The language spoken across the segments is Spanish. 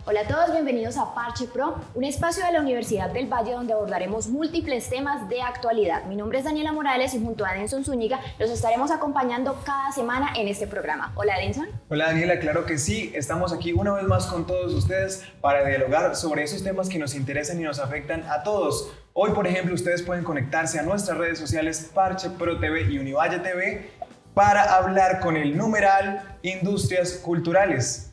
Hola a todos, bienvenidos a Parche Pro, un espacio de la Universidad del Valle donde abordaremos múltiples temas de actualidad. Mi nombre es Daniela Morales y junto a Edinson Zúñiga los estaremos acompañando cada semana en este programa. Hola Edinson. Hola Daniela, claro que sí, estamos aquí una vez más con todos ustedes para dialogar sobre esos temas que nos interesan y nos afectan a todos. Hoy, por ejemplo, ustedes pueden conectarse a nuestras redes sociales Parche Pro TV y Univalle TV para hablar con el numeral Industrias Culturales.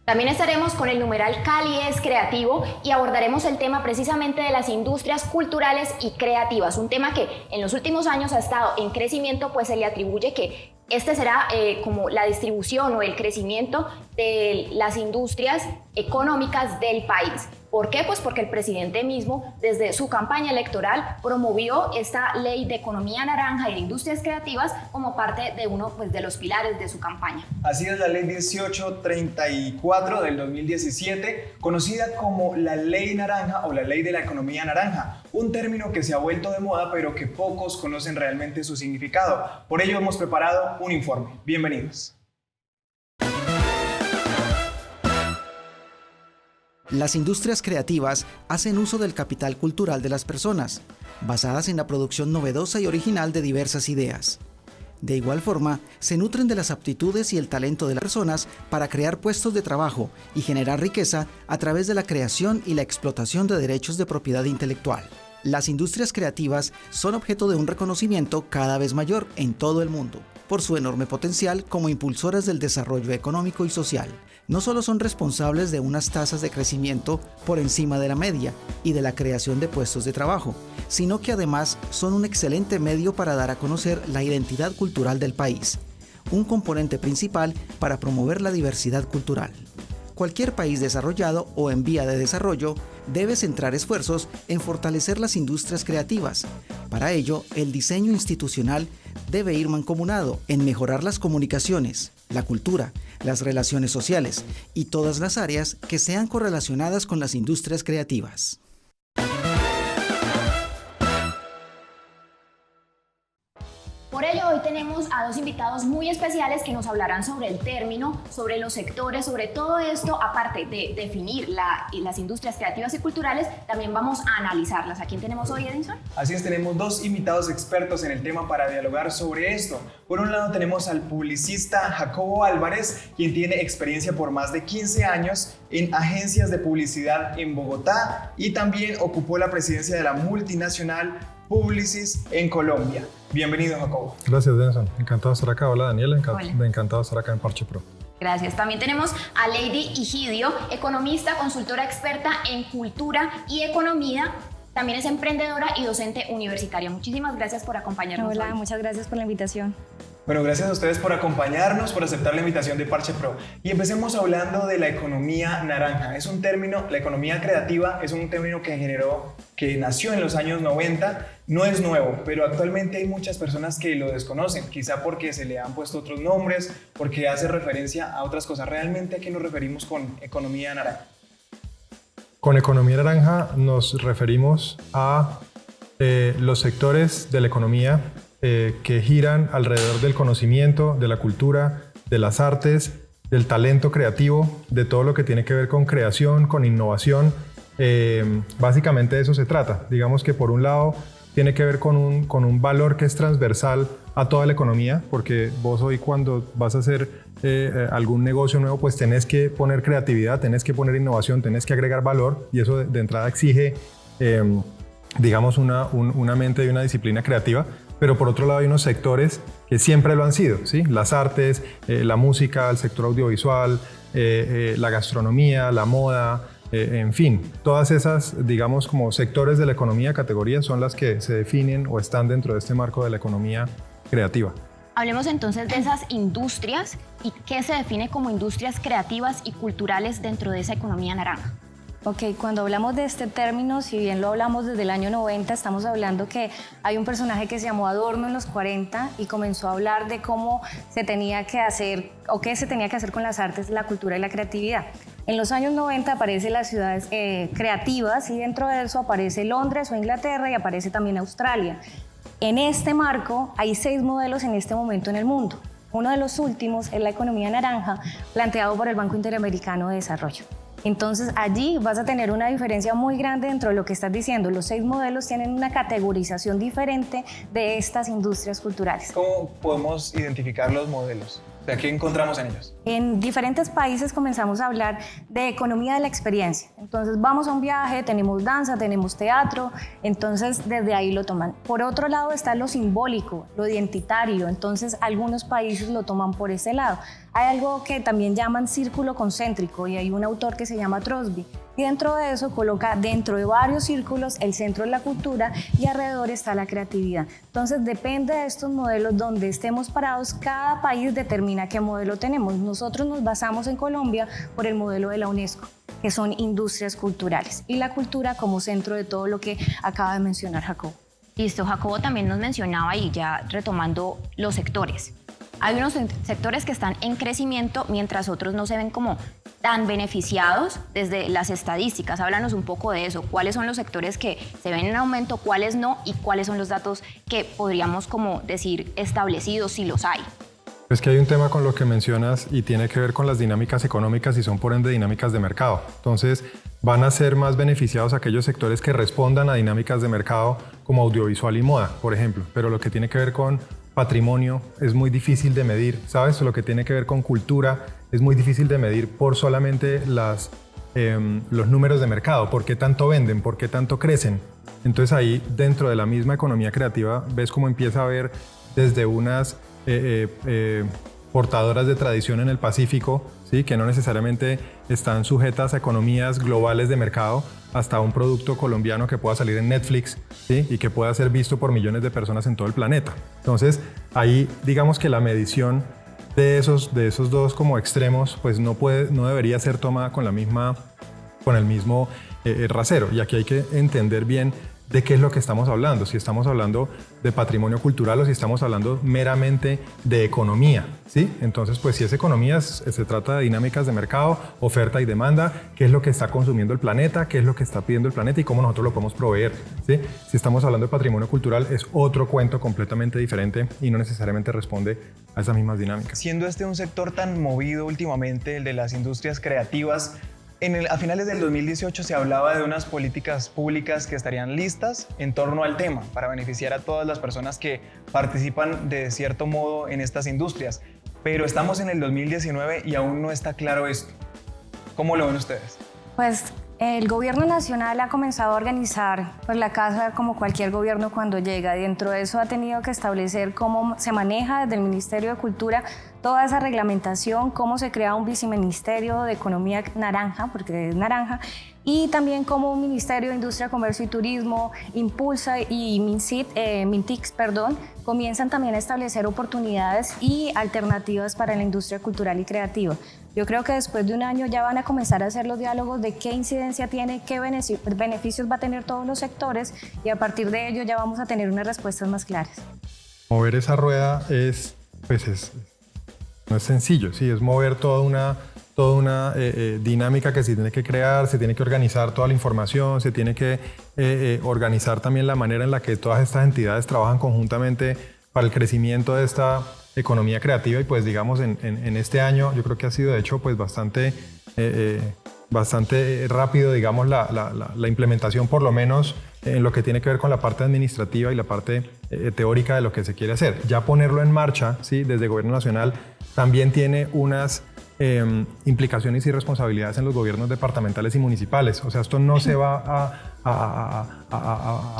También estaremos con el numeral Cali es creativo y abordaremos el tema precisamente de las industrias culturales y creativas, un tema que en los últimos años ha estado en crecimiento, pues se le atribuye que este será como la distribución o el crecimiento de las industrias económicas del país. ¿Por qué? Pues porque el presidente mismo, desde su campaña electoral, promovió esta ley de economía naranja y de industrias creativas como parte de uno de los pilares de su campaña. Así es, la ley 1834 del 2017, conocida como la ley naranja o la ley de la economía naranja, un término que se ha vuelto de moda pero que pocos conocen realmente su significado. Por ello hemos preparado un informe. Bienvenidos. Las industrias creativas hacen uso del capital cultural de las personas, basadas en la producción novedosa y original de diversas ideas. De igual forma, se nutren de las aptitudes y el talento de las personas para crear puestos de trabajo y generar riqueza a través de la creación y la explotación de derechos de propiedad intelectual. Las industrias creativas son objeto de un reconocimiento cada vez mayor en todo el mundo, por su enorme potencial como impulsoras del desarrollo económico y social. No solo son responsables de unas tasas de crecimiento por encima de la media y de la creación de puestos de trabajo, sino que además son un excelente medio para dar a conocer la identidad cultural del país, un componente principal para promover la diversidad cultural. Cualquier país desarrollado o en vía de desarrollo debe centrar esfuerzos en fortalecer las industrias creativas. Para ello, el diseño institucional debe ir mancomunado en mejorar las comunicaciones, la cultura, las relaciones sociales y todas las áreas que sean correlacionadas con las industrias creativas. Por ello, hoy tenemos a dos invitados muy especiales que nos hablarán sobre el término, sobre los sectores, sobre todo esto, aparte de definir las industrias creativas y culturales, también vamos a analizarlas. ¿A quién tenemos hoy, Edinson? Así es, tenemos dos invitados expertos en el tema para dialogar sobre esto. Por un lado tenemos al publicista Jacobo Álvarez, quien tiene experiencia por más de 15 años en agencias de publicidad en Bogotá y también ocupó la presidencia de la multinacional Publicis en Colombia. Bienvenido, Jacobo. Gracias, Denson. Encantado de estar acá. Hola, Daniela. Encantado de estar acá en Parche Pro. Gracias. También tenemos a Lady Higidio, economista, consultora experta en cultura y economía. También es emprendedora y docente universitaria. Muchísimas gracias por acompañarnos. Hola, hoy. muchas gracias por la invitación. Bueno, gracias a ustedes por acompañarnos, por aceptar la invitación de Parche Pro. Y empecemos hablando de la economía naranja. Es un término, la economía creativa es un término que nació en los años 90, no es nuevo, pero actualmente hay muchas personas que lo desconocen, quizá porque se le han puesto otros nombres, porque hace referencia a otras cosas. ¿Realmente a qué nos referimos con economía naranja? Con economía naranja nos referimos a los sectores de la economía que giran alrededor del conocimiento, de la cultura, de las artes, del talento creativo, de todo lo que tiene que ver con creación, con innovación. Básicamente de eso se trata. Digamos que por un lado tiene que ver con un valor que es transversal a toda la economía, porque vos hoy cuando vas a hacer algún negocio nuevo, pues tenés que poner creatividad, tenés que poner innovación, tenés que agregar valor, y eso de entrada exige, digamos, una mente y una disciplina creativa. Pero por otro lado hay unos sectores que siempre lo han sido, ¿sí? Las artes, la música, el sector audiovisual, la gastronomía, la moda, en fin, todas esas, digamos, como sectores de la economía, categorías, son las que se definen o están dentro de este marco de la economía creativa. Hablemos entonces de esas industrias y qué se define como industrias creativas y culturales dentro de esa economía naranja. Ok, cuando hablamos de este término, si bien lo hablamos desde el año 90, estamos hablando que hay un personaje que se llamó Adorno en los 40 y comenzó a hablar de cómo se tenía que hacer o qué se tenía que hacer con las artes, la cultura y la creatividad. En los años 90 aparecen las ciudades creativas y dentro de eso aparece Londres o Inglaterra y aparece también Australia. En este marco hay 6 modelos en este momento en el mundo. Uno de los últimos es la economía naranja, planteado por el Banco Interamericano de Desarrollo. Entonces allí vas a tener una diferencia muy grande dentro de lo que estás diciendo. Los 6 modelos tienen una categorización diferente de estas industrias culturales. ¿Cómo podemos identificar los modelos? O sea, ¿qué encontramos en ellos? En diferentes países comenzamos a hablar de economía de la experiencia. Entonces vamos a un viaje, tenemos danza, tenemos teatro, entonces desde ahí lo toman. Por otro lado está lo simbólico, lo identitario, entonces algunos países lo toman por ese lado. Hay algo que también llaman círculo concéntrico y hay un autor que se llama Trosby. Y dentro de eso coloca dentro de varios círculos el centro de la cultura y alrededor está la creatividad. Entonces depende de estos modelos donde estemos parados, cada país determina qué modelo tenemos. Nosotros nos basamos en Colombia por el modelo de la UNESCO, que son industrias culturales y la cultura como centro de todo lo que acaba de mencionar Jacobo. Listo, Jacobo también nos mencionaba y ya retomando los sectores. Hay unos sectores que están en crecimiento mientras otros no se ven como tan beneficiados desde las estadísticas. Háblanos un poco de eso. ¿Cuáles son los sectores que se ven en aumento, cuáles no y cuáles son los datos que podríamos como decir establecidos si los hay? Es que hay un tema con lo que mencionas y tiene que ver con las dinámicas económicas y son por ende dinámicas de mercado. Entonces van a ser más beneficiados aquellos sectores que respondan a dinámicas de mercado como audiovisual y moda, por ejemplo. Pero lo que tiene que ver con patrimonio es muy difícil de medir, ¿sabes? Lo que tiene que ver con cultura es muy difícil de medir por solamente los números de mercado, por qué tanto venden, por qué tanto crecen. Entonces ahí dentro de la misma economía creativa ves cómo empieza a haber desde unas portadoras de tradición en el Pacífico, ¿sí? Que no necesariamente están sujetas a economías globales de mercado, hasta un producto colombiano que pueda salir en Netflix, ¿sí? Y que pueda ser visto por millones de personas en todo el planeta. Entonces, ahí digamos que la medición de esos dos como extremos, pues no debería ser tomada con el mismo rasero. Y aquí hay que entender bien de qué es lo que estamos hablando, si estamos hablando de patrimonio cultural o si estamos hablando meramente de economía, ¿sí? Entonces, pues si es economía, se trata de dinámicas de mercado, oferta y demanda, qué es lo que está consumiendo el planeta, qué es lo que está pidiendo el planeta y cómo nosotros lo podemos proveer, ¿sí? Si estamos hablando de patrimonio cultural, es otro cuento completamente diferente y no necesariamente responde a esas mismas dinámicas. Siendo este un sector tan movido últimamente, el de las industrias creativas, a finales del 2018 se hablaba de unas políticas públicas que estarían listas en torno al tema para beneficiar a todas las personas que participan de cierto modo en estas industrias. Pero estamos en el 2019 y aún no está claro esto. ¿Cómo lo ven ustedes? Pues el gobierno nacional ha comenzado a organizar pues, la casa como cualquier gobierno cuando llega. Dentro de eso ha tenido que establecer cómo se maneja desde el Ministerio de Cultura toda esa reglamentación, cómo se crea un viceministerio de Economía naranja, porque es naranja, y también cómo un Ministerio de Industria, Comercio y Turismo, Impulsa y Mintix, comienzan también a establecer oportunidades y alternativas para la industria cultural y creativa. Yo creo que después de un año ya van a comenzar a hacer los diálogos de qué incidencia tiene, qué beneficios va a tener todos los sectores y a partir de ello ya vamos a tener unas respuestas más claras. Mover esa rueda no es sencillo, sí, es mover toda una dinámica que se tiene que crear, se tiene que organizar toda la información, se tiene que organizar también la manera en la que todas estas entidades trabajan conjuntamente para el crecimiento de esta economía creativa y pues digamos en este año yo creo que ha sido de hecho pues bastante rápido digamos la implementación por lo menos en lo que tiene que ver con la parte administrativa y la parte teórica de lo que se quiere hacer. Ya ponerlo en marcha, ¿sí? Desde el gobierno nacional también tiene unas implicaciones y responsabilidades en los gobiernos departamentales y municipales. O sea, esto no se va a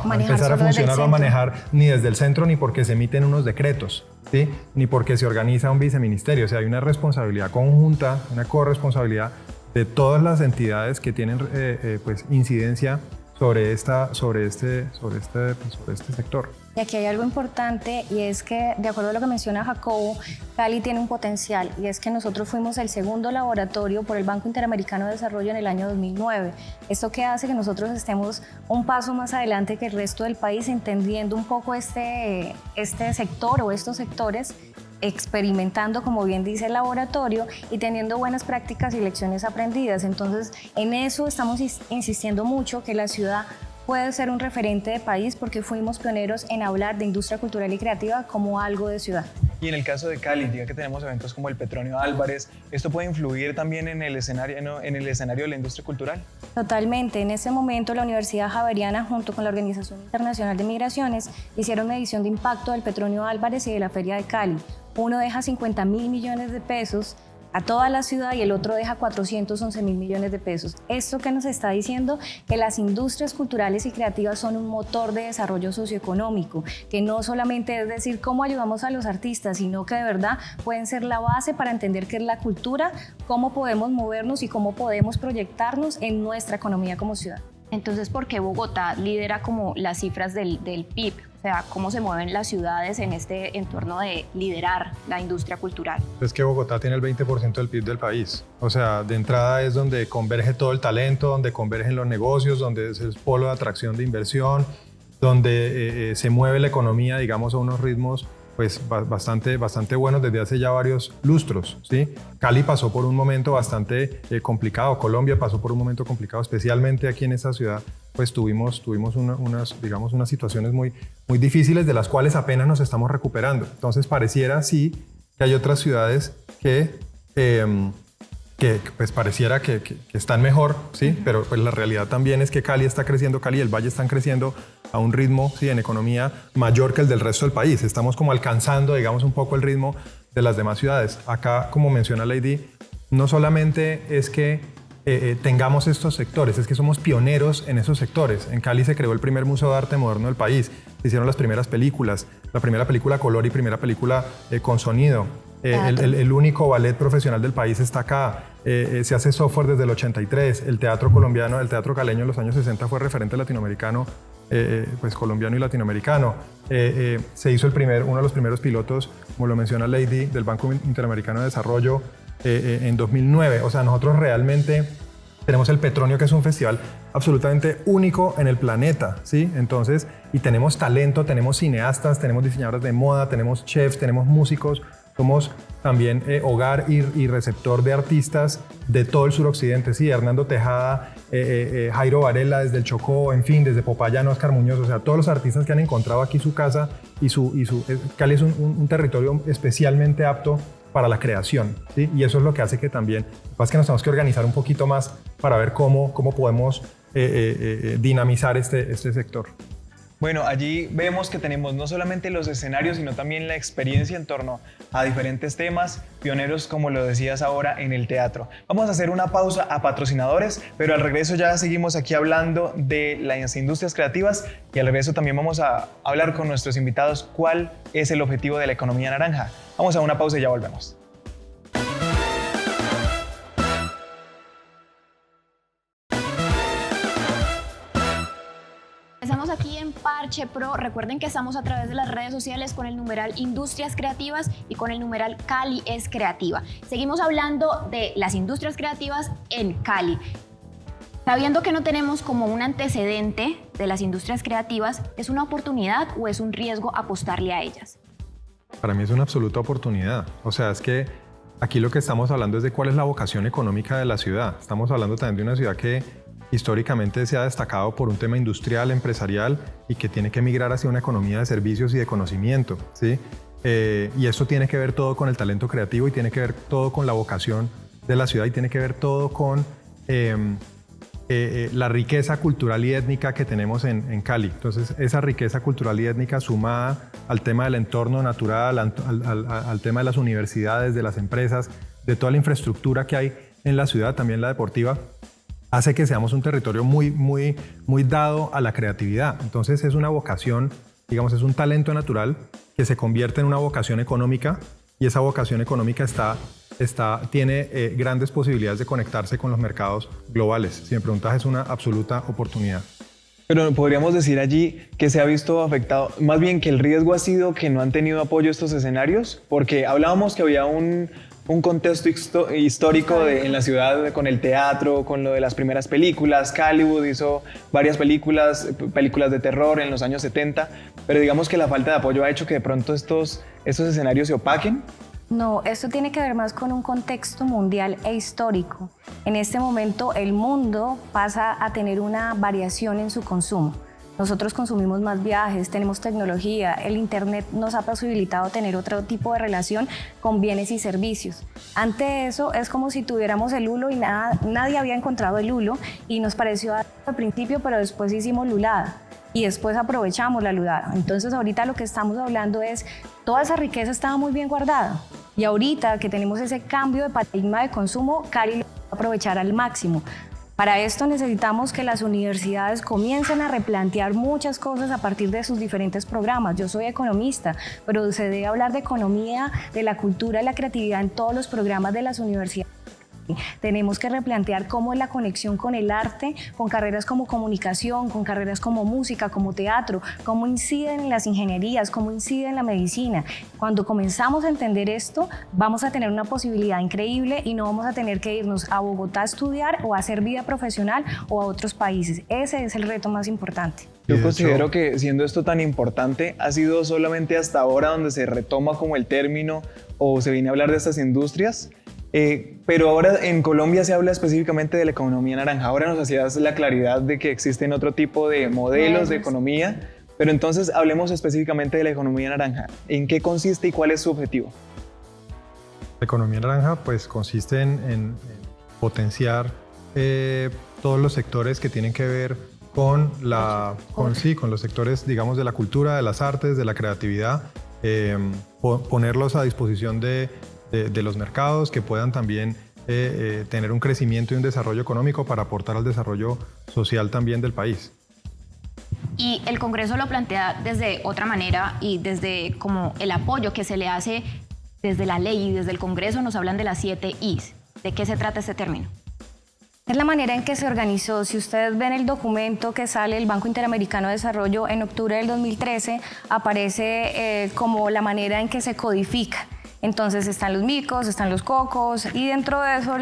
empezar a funcionar o a manejar ni desde el centro ni porque se emiten unos decretos, ¿sí? Ni porque se organiza un viceministerio. O sea, hay una responsabilidad conjunta, una corresponsabilidad de todas las entidades que tienen pues, incidencia sobre este sector. Y aquí hay algo importante y es que, de acuerdo a lo que menciona Jacobo, Cali tiene un potencial y es que nosotros fuimos el segundo laboratorio por el Banco Interamericano de Desarrollo en el año 2009. Esto que hace que nosotros estemos un paso más adelante que el resto del país, entendiendo un poco este sector o estos sectores, experimentando, como bien dice el laboratorio, y teniendo buenas prácticas y lecciones aprendidas. Entonces, en eso estamos insistiendo mucho, que la ciudad puede ser un referente de país porque fuimos pioneros en hablar de industria cultural y creativa como algo de ciudad. Y en el caso de Cali, ya que tenemos eventos como el Petronio Álvarez, ¿esto puede influir también en el escenario, en el escenario de la industria cultural? Totalmente. En este momento la Universidad Javeriana junto con la Organización Internacional de Migraciones hicieron medición de impacto del Petronio Álvarez y de la Feria de Cali. Uno deja 50.000 millones de pesos a toda la ciudad y el otro deja 411.000 millones de pesos. Esto que nos está diciendo que las industrias culturales y creativas son un motor de desarrollo socioeconómico, que no solamente es decir cómo ayudamos a los artistas, sino que de verdad pueden ser la base para entender qué es la cultura, cómo podemos movernos y cómo podemos proyectarnos en nuestra economía como ciudad. Entonces, ¿por qué Bogotá lidera como las cifras del PIB? O sea, ¿cómo se mueven las ciudades en este entorno de liderar la industria cultural? Es que Bogotá tiene el 20% del PIB del país. O sea, de entrada es donde converge todo el talento, donde convergen los negocios, donde es el polo de atracción de inversión, donde se mueve la economía, digamos, a unos ritmos pues bastante buenos desde hace ya varios lustros, ¿sí? Cali pasó por un momento bastante complicado, Colombia pasó por un momento complicado, especialmente aquí en esta ciudad, pues tuvimos unas situaciones muy difíciles de las cuales apenas nos estamos recuperando. Entonces pareciera sí que hay otras ciudades que pues pareciera que están mejor, ¿sí? Pero pues la realidad también es que Cali está creciendo, Cali y el Valle están creciendo a un ritmo, sí, en economía mayor que el del resto del país. Estamos como alcanzando, digamos, un poco el ritmo de las demás ciudades. Acá, como menciona Lady, no solamente es que tengamos estos sectores, es que somos pioneros en esos sectores. En Cali se creó el primer museo de arte moderno del país, se hicieron las primeras películas, la primera película color y primera película con sonido. El único ballet profesional del país está acá. Se hace software desde el 83. El teatro colombiano, el teatro caleño en los años 60 fue referente latinoamericano, pues colombiano y latinoamericano. Se hizo uno de los primeros pilotos, como lo menciona Lady, del Banco Interamericano de Desarrollo en 2009. O sea, nosotros realmente tenemos el Petronio, que es un festival absolutamente único en el planeta, ¿sí? Entonces, y tenemos talento, tenemos cineastas, tenemos diseñadores de moda, tenemos chefs, tenemos músicos. Somos también hogar y receptor de artistas de todo el suroccidente, sí, Hernando Tejada, Jairo Varela desde el Chocó, en fin, desde Popayán, Oscar Muñoz, o sea, todos los artistas que han encontrado aquí su casa Cali es un territorio especialmente apto para la creación, ¿sí? Y eso es lo que hace que también, lo que nos tenemos que organizar un poquito más para ver cómo podemos dinamizar este sector. Bueno, allí vemos que tenemos no solamente los escenarios, sino también la experiencia en torno a diferentes temas, pioneros, como lo decías ahora, en el teatro. Vamos a hacer una pausa a patrocinadores, pero al regreso ya seguimos aquí hablando de las industrias creativas y al regreso también vamos a hablar con nuestros invitados cuál es el objetivo de la economía naranja. Vamos a una pausa y ya volvemos. Estamos aquí en Parche Pro. Recuerden que estamos a través de las redes sociales con el numeral Industrias Creativas y con el numeral Cali es Creativa. Seguimos hablando de las industrias creativas en Cali. Sabiendo que no tenemos como un antecedente de las industrias creativas, ¿es una oportunidad o es un riesgo apostarle a ellas? Para mí es una absoluta oportunidad. O sea, es que aquí lo que estamos hablando es de cuál es la vocación económica de la ciudad. Estamos hablando también de una ciudad que históricamente se ha destacado por un tema industrial, empresarial y que tiene que migrar hacia una economía de servicios y de conocimiento, ¿sí? Y eso tiene que ver todo con el talento creativo y tiene que ver todo con la vocación de la ciudad y tiene que ver todo con la riqueza cultural y étnica que tenemos en Cali. Entonces, esa riqueza cultural y étnica sumada al tema del entorno natural, al tema de las universidades, de las empresas, de toda la infraestructura que hay en la ciudad, también la deportiva, hace que seamos un territorio muy dado a la creatividad. Entonces es una vocación, digamos, es un talento natural que se convierte en una vocación económica y esa vocación económica tiene grandes posibilidades de conectarse con los mercados globales. Si me preguntas, es una absoluta oportunidad. Pero podríamos decir allí que se ha visto afectado, más bien que el riesgo ha sido que no han tenido apoyo estos escenarios, porque hablábamos que había un contexto histórico en la ciudad con el teatro, con lo de las primeras películas. Hollywood hizo varias películas de terror en los años 70, pero digamos que la falta de apoyo ha hecho que de pronto estos escenarios se opaquen. No, esto tiene que ver más con un contexto mundial e histórico. En este momento el mundo pasa a tener una variación en su consumo. Nosotros consumimos más viajes, tenemos tecnología, el Internet nos ha posibilitado tener otro tipo de relación con bienes y servicios. Ante eso es como si tuviéramos el lulo y nadie había encontrado el lulo y nos pareció al principio, pero después hicimos lulada y después aprovechamos la lulada. Entonces ahorita lo que estamos hablando es, toda esa riqueza estaba muy bien guardada y ahorita que tenemos ese cambio de paradigma de consumo, Cali lo va a aprovechar al máximo. Para esto necesitamos que las universidades comiencen a replantear muchas cosas a partir de sus diferentes programas. Yo soy economista, pero se debe hablar de economía, de la cultura y la creatividad en todos los programas de las universidades. Tenemos que replantear cómo es la conexión con el arte, con carreras como comunicación, con carreras como música, como teatro, cómo inciden en las ingenierías, cómo incide en la medicina. Cuando comenzamos a entender esto, vamos a tener una posibilidad increíble y no vamos a tener que irnos a Bogotá a estudiar o a hacer vida profesional o a otros países. Ese es el reto más importante. Yo considero que siendo esto tan importante, ha sido solamente hasta ahora donde se retoma como el término o se viene a hablar de estas industrias. Pero ahora en Colombia se habla específicamente de la economía naranja. Ahora nos hacías la claridad de que existen otro tipo de modelos de economía, pero entonces hablemos específicamente de la economía naranja. ¿En qué consiste y cuál es su objetivo? La economía naranja pues consiste en potenciar todos los sectores que tienen que ver con los sectores, digamos, de la cultura, de las artes, de la creatividad, ponerlos a disposición de los mercados, que puedan también tener un crecimiento y un desarrollo económico para aportar al desarrollo social también del país. Y el Congreso lo plantea desde otra manera y desde como el apoyo que se le hace desde la ley y desde el Congreso nos hablan de las 7 Is. ¿De qué se trata este término? Es la manera en que se organizó. Si ustedes ven el documento que sale del Banco Interamericano de Desarrollo en octubre del 2013, aparece como la manera en que se codifica. Entonces están los micos, están los cocos y dentro de eso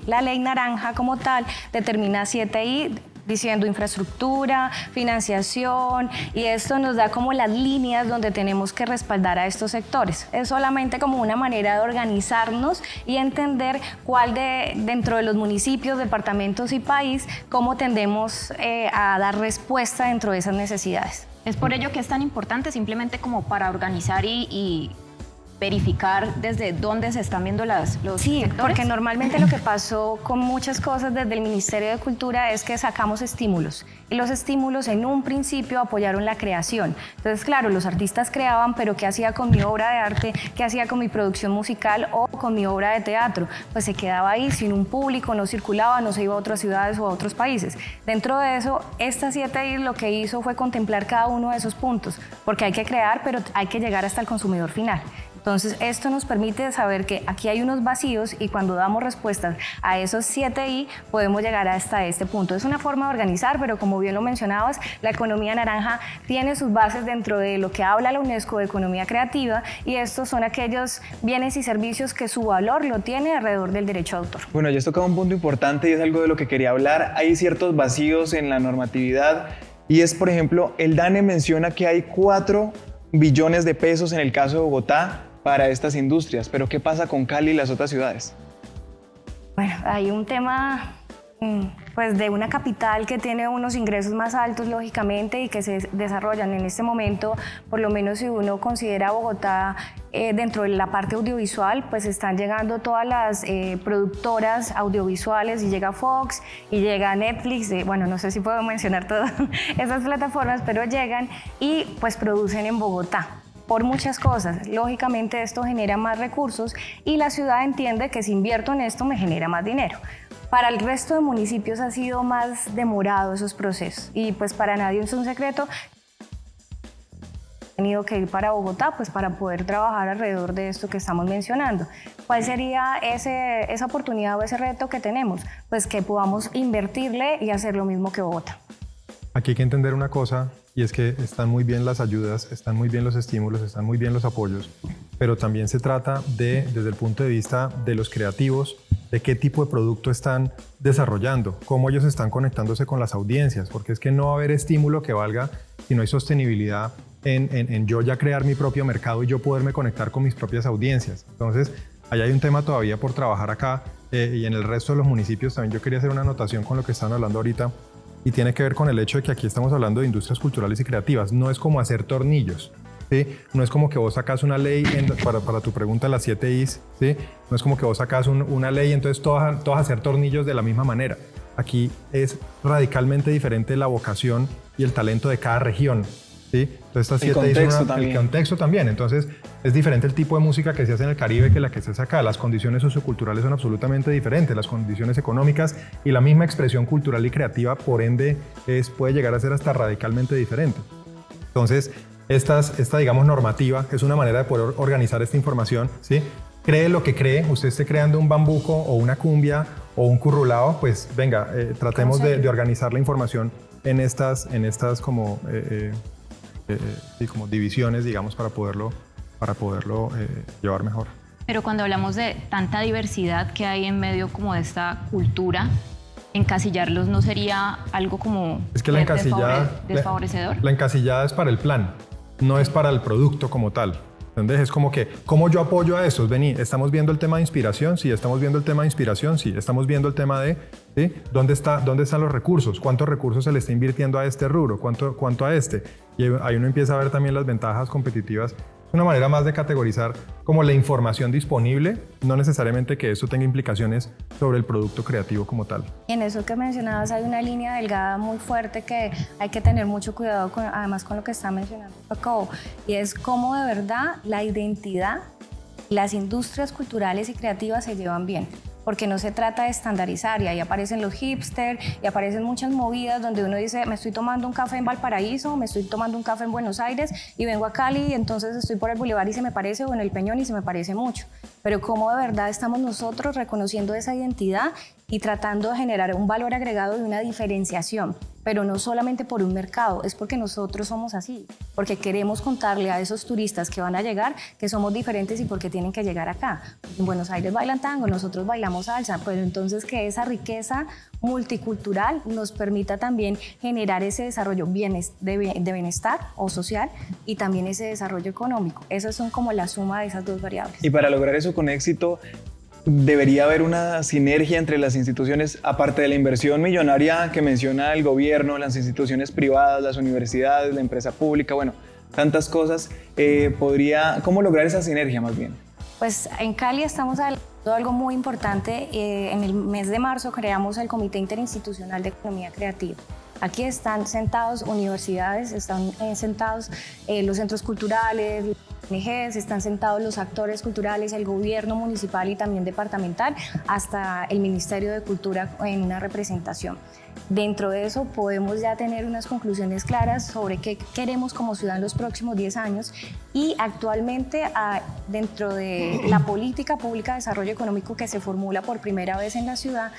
la ley naranja como tal determina 7I diciendo infraestructura, financiación y esto nos da como las líneas donde tenemos que respaldar a estos sectores. Es solamente como una manera de organizarnos y entender cuál dentro de los municipios, departamentos y país, cómo tendemos a dar respuesta dentro de esas necesidades. Es por ello que es tan importante simplemente como para organizar y verificar desde dónde se están viendo los sí, sectores. Porque normalmente lo que pasó con muchas cosas desde el Ministerio de Cultura es que sacamos estímulos y los estímulos en un principio apoyaron la creación. Entonces, claro, los artistas creaban, pero ¿qué hacía con mi obra de arte? ¿Qué hacía con mi producción musical o con mi obra de teatro? Pues se quedaba ahí sin un público, no circulaba, no se iba a otras ciudades o a otros países. Dentro de eso, esta 7I lo que hizo fue contemplar cada uno de esos puntos, porque hay que crear, pero hay que llegar hasta el consumidor final. Entonces, esto nos permite saber que aquí hay unos vacíos y cuando damos respuestas a esos 7I, podemos llegar hasta este punto. Es una forma de organizar, pero como bien lo mencionabas, la economía naranja tiene sus bases dentro de lo que habla la UNESCO de economía creativa y estos son aquellos bienes y servicios que su valor lo tiene alrededor del derecho de autor. Bueno, ya has tocado un punto importante y es algo de lo que quería hablar. Hay ciertos vacíos en la normatividad y es, por ejemplo, el DANE menciona que hay 4 billones de pesos en el caso de Bogotá para estas industrias, pero ¿qué pasa con Cali y las otras ciudades? Bueno, hay un tema pues de una capital que tiene unos ingresos más altos lógicamente y que se desarrollan en este momento, por lo menos si uno considera Bogotá dentro de la parte audiovisual, pues están llegando todas las productoras audiovisuales y llega Fox y llega Netflix, bueno, no sé si puedo mencionar todas esas plataformas, pero llegan y pues producen en Bogotá. Por muchas cosas. Lógicamente esto genera más recursos y la ciudad entiende que si invierto en esto me genera más dinero. Para el resto de municipios ha sido más demorado esos procesos y pues para nadie es un secreto. He tenido que ir para Bogotá pues para poder trabajar alrededor de esto que estamos mencionando. ¿Cuál sería esa oportunidad o ese reto que tenemos? Pues que podamos invertirle y hacer lo mismo que Bogotá. Aquí hay que entender una cosa y es que están muy bien las ayudas, están muy bien los estímulos, están muy bien los apoyos, pero también se trata desde el punto de vista de los creativos, de qué tipo de producto están desarrollando, cómo ellos están conectándose con las audiencias, porque es que no va a haber estímulo que valga si no hay sostenibilidad en yo ya crear mi propio mercado y yo poderme conectar con mis propias audiencias. Entonces, allá hay un tema todavía por trabajar acá y en el resto de los municipios también yo quería hacer una anotación con lo que están hablando ahorita. y tiene que ver con el hecho de que aquí estamos hablando de industrias culturales y creativas. No es como hacer tornillos, ¿sí? No es como que vos sacas una ley, para tu pregunta, las 7 Is, ¿sí? No es como que vos sacas una ley y entonces todas hacer tornillos de la misma manera. Aquí es radicalmente diferente la vocación y el talento de cada región, ¿sí? Entonces estas 7 Is el contexto también. Entonces es diferente el tipo de música que se hace en el Caribe que la que se hace acá. Las condiciones socioculturales son absolutamente diferentes, las condiciones económicas y la misma expresión cultural y creativa, por ende, puede llegar a ser hasta radicalmente diferente. Entonces, esta, digamos, normativa es una manera de poder organizar esta información, ¿sí? Cree lo que cree, usted esté creando un bambuco o una cumbia o un currulao, pues venga, tratemos de organizar la información en estas como, como divisiones, digamos, para poderlo llevar mejor. Pero cuando hablamos de tanta diversidad que hay en medio como de esta cultura, encasillarlos no sería algo como es que la encasillada, desfavorecedor. La encasillada es para el plan, no es para el producto como tal. ¿Entendés? Es como que, ¿cómo yo apoyo a esos? Vení, ¿estamos viendo el tema de inspiración? Sí, estamos viendo el tema de inspiración, sí. Estamos viendo el tema de, ¿sí? ¿Dónde están los recursos? ¿Cuántos recursos se le está invirtiendo a este rubro? ¿Cuánto a este? Y ahí uno empieza a ver también las ventajas competitivas. Es una manera más de categorizar como la información disponible, no necesariamente que eso tenga implicaciones sobre el producto creativo como tal. Y en eso que mencionabas hay una línea delgada muy fuerte que hay que tener mucho cuidado además con lo que está mencionando Jacobo, y es cómo de verdad la identidad, las industrias culturales y creativas se llevan bien. Porque no se trata de estandarizar y ahí aparecen los hipsters y aparecen muchas movidas donde uno dice me estoy tomando un café en Valparaíso, me estoy tomando un café en Buenos Aires y vengo a Cali y entonces estoy por el Boulevard y se me parece, o en el Peñón y se me parece mucho. Pero cómo de verdad estamos nosotros reconociendo esa identidad y tratando de generar un valor agregado y una diferenciación, pero no solamente por un mercado, es porque nosotros somos así, porque queremos contarle a esos turistas que van a llegar que somos diferentes y porque tienen que llegar acá. En Buenos Aires bailan tango, nosotros bailamos salsa, pero entonces que esa riqueza multicultural nos permita también generar ese desarrollo de bienestar o social y también ese desarrollo económico. Esas son como la suma de esas dos variables. Y para lograr eso con éxito, debería haber una sinergia entre las instituciones, aparte de la inversión millonaria que menciona el gobierno, las instituciones privadas, las universidades, la empresa pública, bueno, tantas cosas. ¿Cómo lograr esa sinergia más bien? Pues en Cali estamos hablando de algo muy importante. En el mes de marzo creamos el Comité Interinstitucional de Economía Creativa. Aquí están sentados universidades, están sentados los centros culturales, ONGs, están sentados los actores culturales, el gobierno municipal y también departamental, hasta el Ministerio de Cultura en una representación. Dentro de eso podemos ya tener unas conclusiones claras sobre qué queremos como ciudad en los próximos 10 años y actualmente dentro de la política pública de desarrollo económico que se formula por primera vez en la ciudad,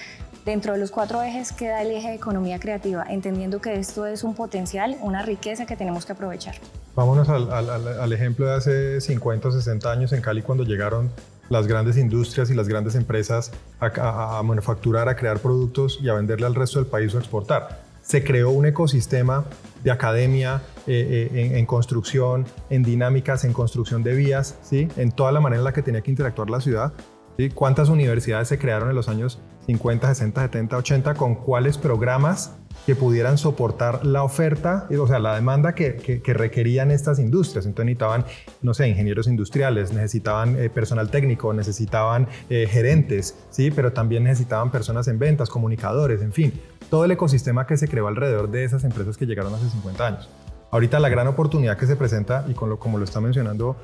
dentro de los 4 ejes queda el eje de economía creativa, entendiendo que esto es un potencial, una riqueza que tenemos que aprovechar. Vámonos al ejemplo de hace 50 o 60 años en Cali, cuando llegaron las grandes industrias y las grandes empresas a manufacturar, a crear productos y a venderle al resto del país o a exportar. Se creó un ecosistema de academia en construcción, en dinámicas, en construcción de vías, ¿sí? En toda la manera en la que tenía que interactuar la ciudad. ¿Sí? ¿Cuántas universidades se crearon en los años 50, 60, 70, 80? ¿Con cuáles programas que pudieran soportar la oferta, o sea, la demanda que requerían estas industrias? Entonces necesitaban, no sé, ingenieros industriales, necesitaban personal técnico, necesitaban gerentes, ¿sí? Pero también necesitaban personas en ventas, comunicadores, en fin, todo el ecosistema que se creó alrededor de esas empresas que llegaron hace 50 años. Ahorita la gran oportunidad que se presenta, y como lo está mencionando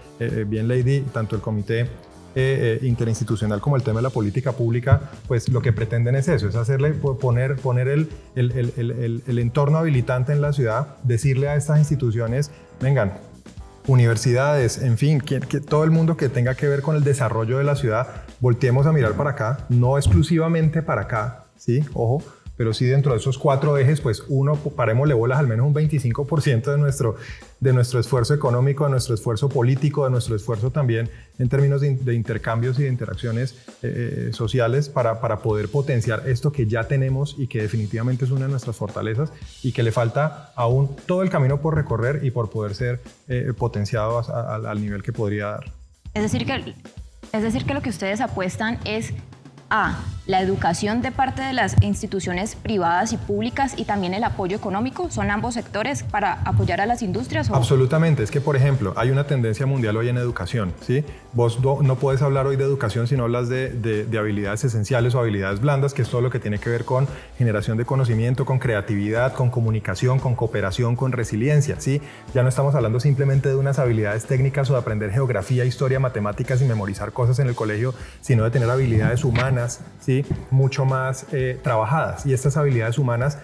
bien Lady, tanto el comité interinstitucional como el tema de la política pública, pues lo que pretenden es eso, es poner el entorno habilitante en la ciudad, decirle a estas instituciones, vengan, universidades, en fin, que todo el mundo que tenga que ver con el desarrollo de la ciudad, volteemos a mirar para acá, no exclusivamente para acá, ¿sí? Ojo, pero sí dentro de esos 4 ejes, pues parémosle bolas al menos un 25% de nuestro esfuerzo económico, de nuestro esfuerzo político, de nuestro esfuerzo también en términos de intercambios y de interacciones sociales para poder potenciar esto que ya tenemos y que definitivamente es una de nuestras fortalezas y que le falta aún todo el camino por recorrer y por poder ser potenciado al nivel que podría dar. Es decir que lo que ustedes apuestan es a la educación de parte de las instituciones privadas y públicas y también el apoyo económico? ¿Son ambos sectores para apoyar a las industrias? Absolutamente. Es que, por ejemplo, hay una tendencia mundial hoy en educación, ¿sí? Vos no puedes hablar hoy de educación si no hablas de habilidades esenciales o habilidades blandas, que es todo lo que tiene que ver con generación de conocimiento, con creatividad, con comunicación, con cooperación, con resiliencia, ¿sí? Ya no estamos hablando simplemente de unas habilidades técnicas o de aprender geografía, historia, matemáticas y memorizar cosas en el colegio, sino de tener habilidades humanas, ¿sí? Mucho más trabajadas. Y estas habilidades humanas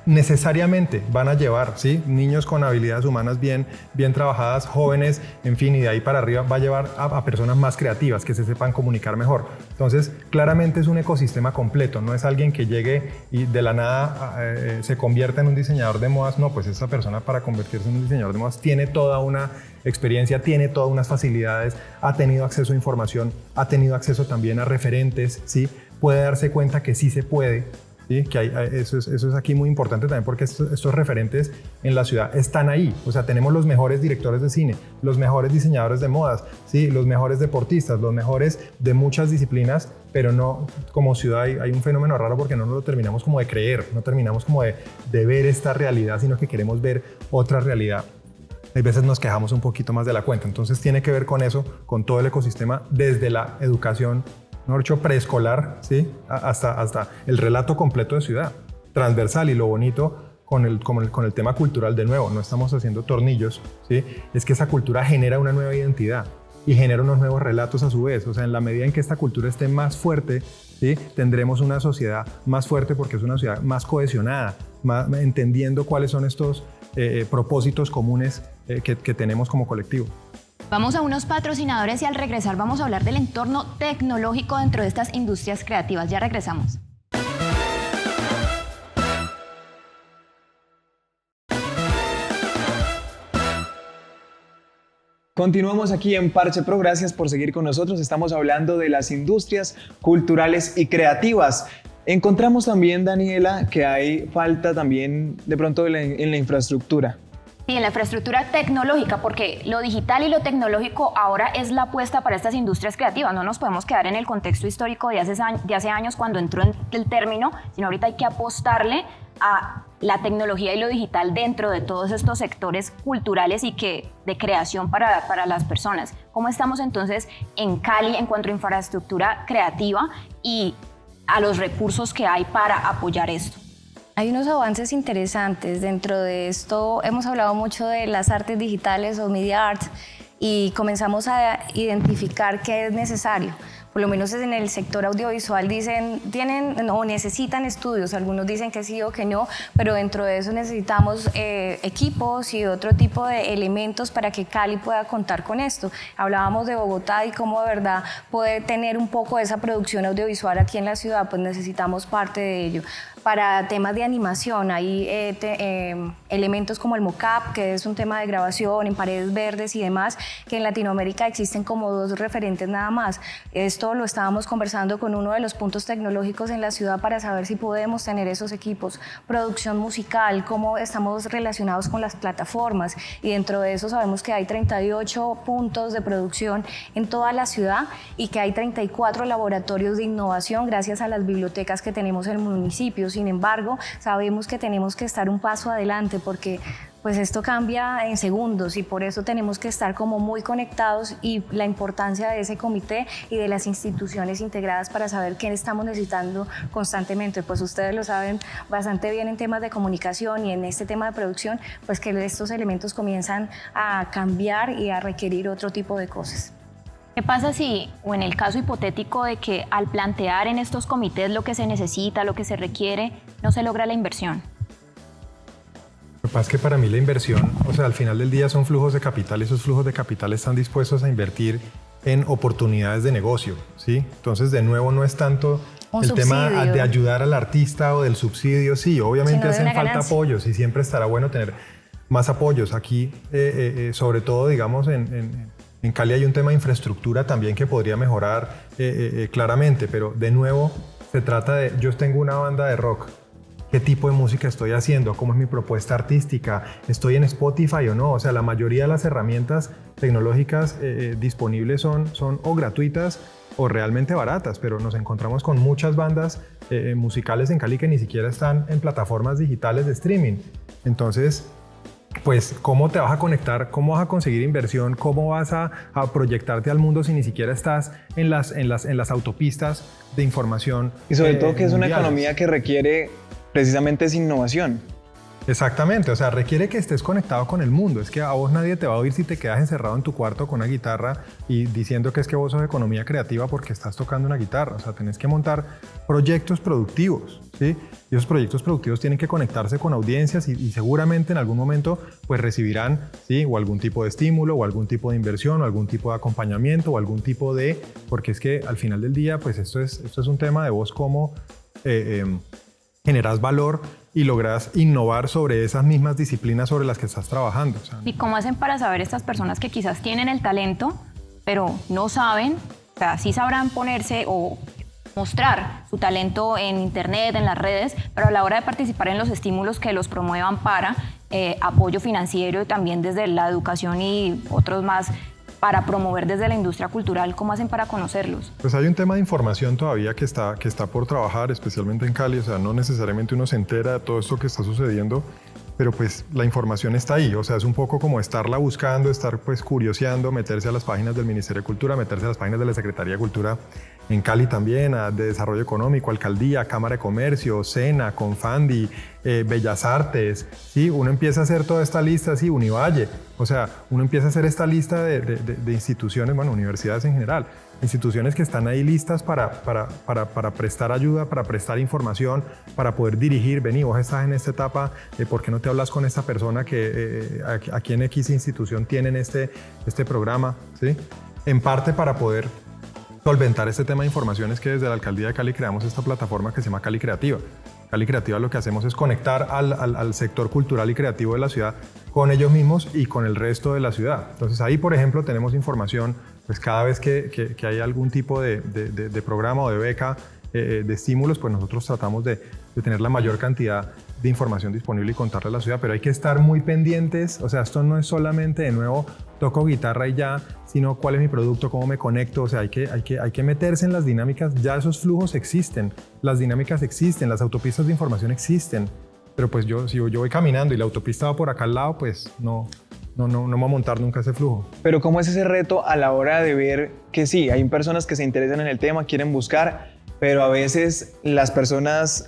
necesariamente van a llevar, ¿sí? Niños con habilidades humanas bien trabajadas, jóvenes, en fin, y de ahí para arriba va a llevar a personas más creativas que se sepan comunicar mejor. Entonces, claramente es un ecosistema completo, no es alguien que llegue y de la nada se convierta en un diseñador de modas. No, pues esa persona, para convertirse en un diseñador de modas, tiene toda una experiencia, tiene todas unas facilidades, ha tenido acceso a información, ha tenido acceso también a referentes, ¿sí? Puede darse cuenta que sí se puede. ¿Sí? Que eso es aquí muy importante también, porque estos referentes en la ciudad están ahí. O sea, tenemos los mejores directores de cine, los mejores diseñadores de modas, ¿sí? Los mejores deportistas, los mejores de muchas disciplinas, pero no, como ciudad hay un fenómeno raro porque no nos lo terminamos como de creer, no terminamos como de ver esta realidad, sino que queremos ver otra realidad. Hay veces nos quejamos un poquito más de la cuenta. Entonces tiene que ver con eso, con todo el ecosistema, desde la educación, mejor dicho, preescolar, ¿sí? hasta el relato completo de ciudad, transversal. Y lo bonito con el tema cultural, de nuevo, no estamos haciendo tornillos, ¿sí? Es que esa cultura genera una nueva identidad y genera unos nuevos relatos a su vez. O sea, en la medida en que esta cultura esté más fuerte, ¿sí? Tendremos una sociedad más fuerte, porque es una sociedad más cohesionada, más entendiendo cuáles son estos propósitos comunes que tenemos como colectivo. Vamos a unos patrocinadores y al regresar vamos a hablar del entorno tecnológico dentro de estas industrias creativas. Ya regresamos. Continuamos aquí en Parche Pro, gracias por seguir con nosotros. Estamos hablando de las industrias culturales y creativas. Encontramos también, Daniela, que hay falta también de pronto en la infraestructura. Sí, en la infraestructura tecnológica, porque lo digital y lo tecnológico ahora es la apuesta para estas industrias creativas. No nos podemos quedar en el contexto histórico de hace años cuando entró el término, sino ahorita hay que apostarle a la tecnología y lo digital dentro de todos estos sectores culturales y de creación para las personas. ¿Cómo estamos entonces en Cali en cuanto a infraestructura creativa y a los recursos que hay para apoyar esto? Hay unos avances interesantes. Dentro de esto hemos hablado mucho de las artes digitales o media arts y comenzamos a identificar qué es necesario. Por lo menos en el sector audiovisual tienen o necesitan estudios, algunos dicen que sí o que no, pero dentro de eso necesitamos equipos y otro tipo de elementos para que Cali pueda contar con esto. Hablábamos de Bogotá y cómo de verdad poder tener un poco de esa producción audiovisual aquí en la ciudad, pues necesitamos parte de ello. Para temas de animación hay elementos como el mocap, que es un tema de grabación en paredes verdes y demás, que en Latinoamérica existen como 2 referentes nada más. Esto lo estábamos conversando con uno de los puntos tecnológicos en la ciudad para saber si podemos tener esos equipos. Producción musical, cómo estamos relacionados con las plataformas, y dentro de eso sabemos que hay 38 puntos de producción en toda la ciudad y que hay 34 laboratorios de innovación gracias a las bibliotecas que tenemos en el municipio. Sin embargo, sabemos que tenemos que estar un paso adelante porque pues esto cambia en segundos y por eso tenemos que estar como muy conectados, y la importancia de ese comité y de las instituciones integradas para saber qué estamos necesitando constantemente. Pues ustedes lo saben bastante bien en temas de comunicación y en este tema de producción, pues que estos elementos comienzan a cambiar y a requerir otro tipo de cosas. ¿Qué pasa si, o en el caso hipotético de que al plantear en estos comités lo que se necesita, lo que se requiere, no se logra la inversión? Lo que pasa es que para mí la inversión, o sea, al final del día son flujos de capital, y esos flujos de capital están dispuestos a invertir en oportunidades de negocio, ¿sí? Entonces, de nuevo, no es tanto el tema de ayudar al artista o del subsidio, sí, obviamente hacen falta apoyos y siempre estará bueno tener más apoyos. Aquí, sobre todo, digamos, en Cali hay un tema de infraestructura también que podría mejorar claramente, pero de nuevo se trata de, yo tengo una banda de rock, ¿qué tipo de música estoy haciendo? ¿Cómo es mi propuesta artística? ¿Estoy en Spotify o no? O sea, la mayoría de las herramientas tecnológicas disponibles son o gratuitas o realmente baratas, pero nos encontramos con muchas bandas musicales en Cali que ni siquiera están en plataformas digitales de streaming. Entonces, pues, ¿cómo te vas a conectar? ¿Cómo vas a conseguir inversión? ¿Cómo vas a proyectarte al mundo si ni siquiera estás en las autopistas de información? Y sobre todo que es una mundiales? economía que requiere precisamente esa innovación. Exactamente, o sea, requiere que estés conectado con el mundo. Es que a vos nadie te va a oír si te quedas encerrado en tu cuarto con una guitarra y diciendo que es que vos sos economía creativa porque estás tocando una guitarra. O sea, tenés que montar proyectos productivos, ¿sí? Y esos proyectos productivos tienen que conectarse con audiencias y seguramente en algún momento pues recibirán, ¿sí? O algún tipo de estímulo o algún tipo de inversión o algún tipo de acompañamiento o algún tipo de... Porque es que al final del día pues esto es un tema de vos cómo generas valor y logras innovar sobre esas mismas disciplinas sobre las que estás trabajando. O sea, ¿y cómo hacen para saber estas personas que quizás tienen el talento, pero no saben? O sea, sí sabrán ponerse o mostrar su talento en internet, en las redes, pero a la hora de participar en los estímulos que los promuevan para apoyo financiero y también desde la educación y otros más para promover desde la industria cultural, ¿cómo hacen para conocerlos? Pues hay un tema de información todavía que está por trabajar, especialmente en Cali. O sea, no necesariamente uno se entera de todo esto que está sucediendo, pero pues la información está ahí. O sea, es un poco como estarla buscando, estar pues curioseando, meterse a las páginas del Ministerio de Cultura, meterse a las páginas de la Secretaría de Cultura en Cali también, de Desarrollo Económico, Alcaldía, Cámara de Comercio, SENA, Confandi, Bellas Artes, ¿sí? Uno empieza a hacer toda esta lista, sí, Univalle, o sea, uno empieza a hacer esta lista de instituciones, bueno, universidades en general, instituciones que están ahí listas para prestar ayuda, para prestar información, para poder dirigir. Vení, vos estás en esta etapa, ¿por qué no te hablas con esta persona que aquí en X institución tienen este programa? ¿Sí? En parte para poder solventar este tema de información es que desde la Alcaldía de Cali creamos esta plataforma que se llama Cali Creativa. Cali Creativa lo que hacemos es conectar al sector cultural y creativo de la ciudad con ellos mismos y con el resto de la ciudad. Entonces ahí, por ejemplo, tenemos información, pues cada vez que hay algún tipo de programa o de beca, de estímulos, pues nosotros tratamos de tener la mayor cantidad de información disponible y contarle a la ciudad, pero hay que estar muy pendientes. O sea, esto no es solamente, de nuevo, toco guitarra y ya, sino cuál es mi producto, cómo me conecto. O sea, hay que meterse en las dinámicas. Ya esos flujos existen, las dinámicas existen, las autopistas de información existen, pero pues si yo voy caminando y la autopista va por acá al lado, pues no me voy a montar nunca ese flujo. Pero ¿cómo es ese reto a la hora de ver que sí, hay personas que se interesan en el tema, quieren buscar, pero a veces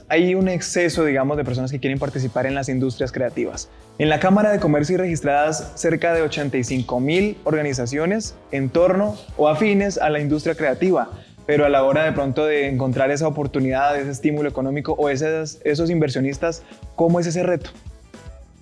hay un exceso, digamos, de personas que quieren participar en las industrias creativas? En la Cámara de Comercio hay registradas cerca de 85.000 organizaciones en torno o afines a la industria creativa, pero a la hora de pronto de encontrar esa oportunidad, ese estímulo económico o esos inversionistas, ¿cómo es ese reto?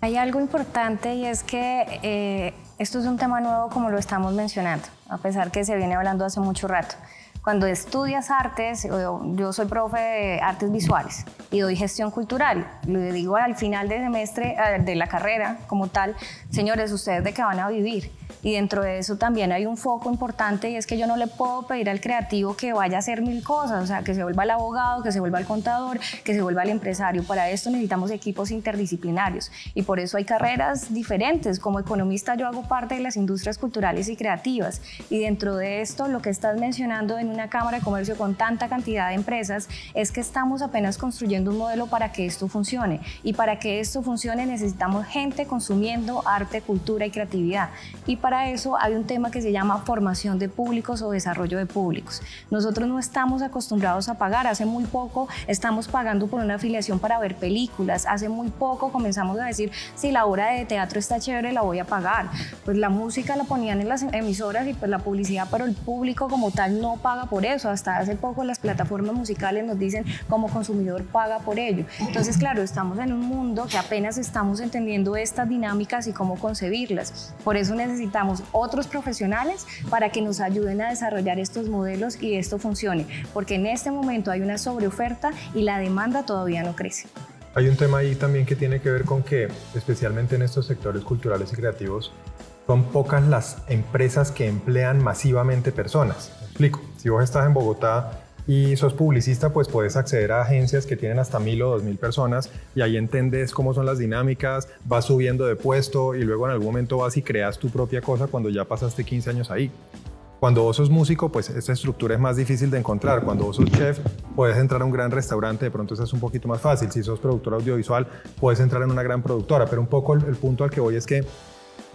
Hay algo importante y es que esto es un tema nuevo como lo estamos mencionando, a pesar que se viene hablando hace mucho rato. Cuando estudias artes, yo soy profe de artes visuales y doy gestión cultural. Le digo al final del semestre, de la carrera como tal, señores, ¿ustedes de qué van a vivir? Y dentro de eso también hay un foco importante y es que yo no le puedo pedir al creativo que vaya a hacer 1000 cosas, o sea, que se vuelva el abogado, que se vuelva el contador, que se vuelva el empresario. Para esto necesitamos equipos interdisciplinarios y por eso hay carreras diferentes. Como economista yo hago parte de las industrias culturales y creativas y dentro de esto lo que estás mencionando en una Cámara de Comercio con tanta cantidad de empresas es que estamos apenas construyendo un modelo para que esto funcione y para que esto funcione necesitamos gente consumiendo arte, cultura y creatividad y para eso hay un tema que se llama formación de públicos o desarrollo de públicos. Nosotros no estamos acostumbrados a pagar, hace muy poco estamos pagando por una afiliación para ver películas, hace muy poco comenzamos a decir si la obra de teatro está chévere la voy a pagar, pues la música la ponían en las emisoras y pues la publicidad, pero el público como tal no paga por eso, hasta hace poco las plataformas musicales nos dicen como consumidor paga por ello. Entonces claro, estamos en un mundo que apenas estamos entendiendo estas dinámicas y cómo concebirlas, por eso necesitamos otros profesionales para que nos ayuden a desarrollar estos modelos y esto funcione, porque en este momento hay una sobreoferta y la demanda todavía no crece. Hay un tema ahí también que tiene que ver con que, especialmente en estos sectores culturales y creativos, son pocas las empresas que emplean masivamente personas. Me explico, si vos estás en Bogotá y sos publicista, pues puedes acceder a agencias que tienen hasta 1000 o 2000 personas y ahí entendés cómo son las dinámicas, vas subiendo de puesto y luego en algún momento vas y creas tu propia cosa cuando ya pasaste 15 años ahí. Cuando vos sos músico, pues esta estructura es más difícil de encontrar. Cuando vos sos chef, puedes entrar a un gran restaurante, de pronto eso es un poquito más fácil. Si sos productor audiovisual, puedes entrar en una gran productora. Pero un poco el punto al que voy es que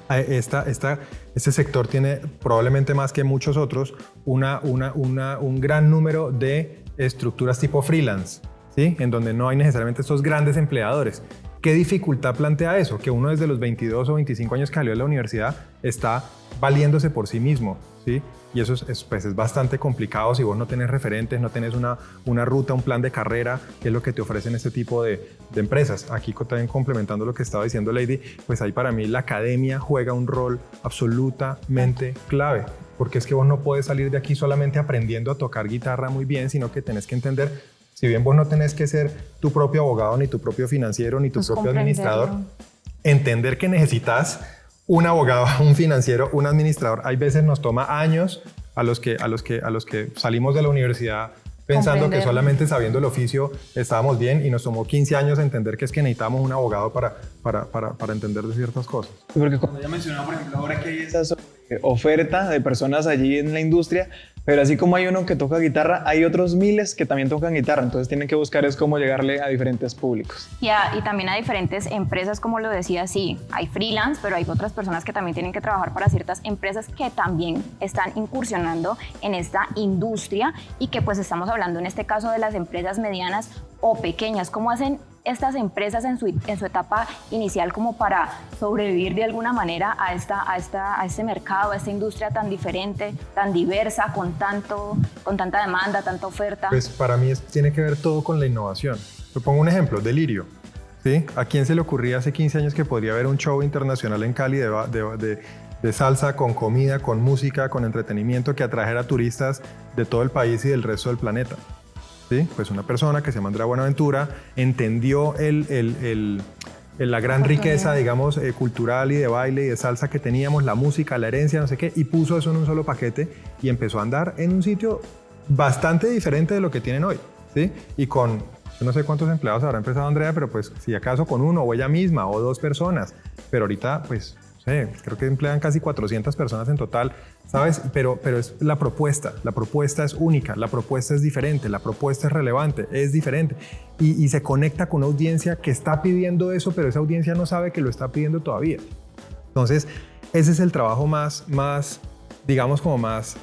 este sector tiene probablemente más que muchos otros un gran número de estructuras tipo freelance, ¿sí? En donde no hay necesariamente estos grandes empleadores. ¿Qué dificultad plantea eso? Que uno desde los 22 o 25 años que salió de la universidad está valiéndose por sí mismo, ¿sí? Y eso es bastante complicado si vos no tenés referentes, no tenés una ruta, un plan de carrera, que es lo que te ofrecen este tipo de empresas. Aquí también complementando lo que estaba diciendo Lady, pues ahí para mí la academia juega un rol absolutamente clave, porque es que vos no puedes salir de aquí solamente aprendiendo a tocar guitarra muy bien, sino que tenés que entender, si bien vos no tenés que ser tu propio abogado, ni tu propio financiero, ni tu propio administrador, entender que necesitas un abogado, un financiero, un administrador. Hay veces nos toma años a los que salimos de la universidad pensando que solamente sabiendo el oficio estábamos bien, y nos tomó 15 años entender que es que necesitamos un abogado para entender de ciertas cosas. Porque cuando ya mencionaba, por ejemplo, ahora que hay esa oferta de personas allí en la industria, pero así como hay uno que toca guitarra, hay otros miles que también tocan guitarra, entonces tienen que buscar es cómo llegarle a diferentes públicos. Y también a diferentes empresas, como lo decía, sí, hay freelance, pero hay otras personas que también tienen que trabajar para ciertas empresas que también están incursionando en esta industria, y que pues estamos hablando en este caso de las empresas medianas o pequeñas. ¿Cómo hacen estas empresas en su etapa inicial como para sobrevivir de alguna manera a este mercado, a esta industria tan diferente, tan diversa, con tanta demanda, tanta oferta? Pues para mí tiene que ver todo con la innovación. Te pongo un ejemplo, Delirio, ¿sí? ¿A quién se le ocurría hace 15 años que podría haber un show internacional en Cali de salsa, con comida, con música, con entretenimiento, que atrajera turistas de todo el país y del resto del planeta? ¿Sí? Pues una persona que se llama Andrea Buenaventura entendió la gran riqueza, digamos, cultural y de baile y de salsa que teníamos, la música, la herencia, no sé qué, y puso eso en un solo paquete y empezó a andar en un sitio bastante diferente de lo que tienen hoy, ¿sí? Y con, yo no sé cuántos empleados habrá empezado Andrea, pero pues si acaso con uno o ella misma o dos personas, pero ahorita pues creo que emplean casi 400 personas en total, ¿sabes? Pero es la propuesta es única, la propuesta es diferente, la propuesta es relevante, es diferente, y se conecta con una audiencia que está pidiendo eso, pero esa audiencia no sabe que lo está pidiendo todavía. Entonces, ese es el trabajo más digamos, como más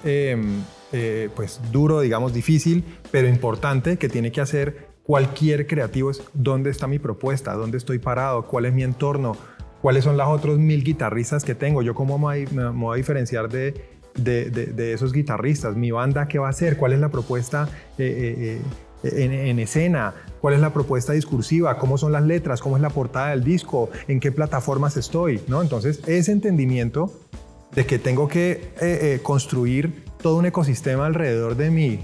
pues duro, digamos, difícil, pero importante, que tiene que hacer cualquier creativo. Es dónde está mi propuesta, dónde estoy parado, cuál es mi entorno, cuáles son las otros 1000 guitarristas que tengo, yo cómo me voy a diferenciar de esos guitarristas, mi banda qué va a hacer, cuál es la propuesta en escena, cuál es la propuesta discursiva, cómo son las letras, cómo es la portada del disco, en qué plataformas estoy, ¿no? Entonces, ese entendimiento de que tengo que construir todo un ecosistema alrededor de mi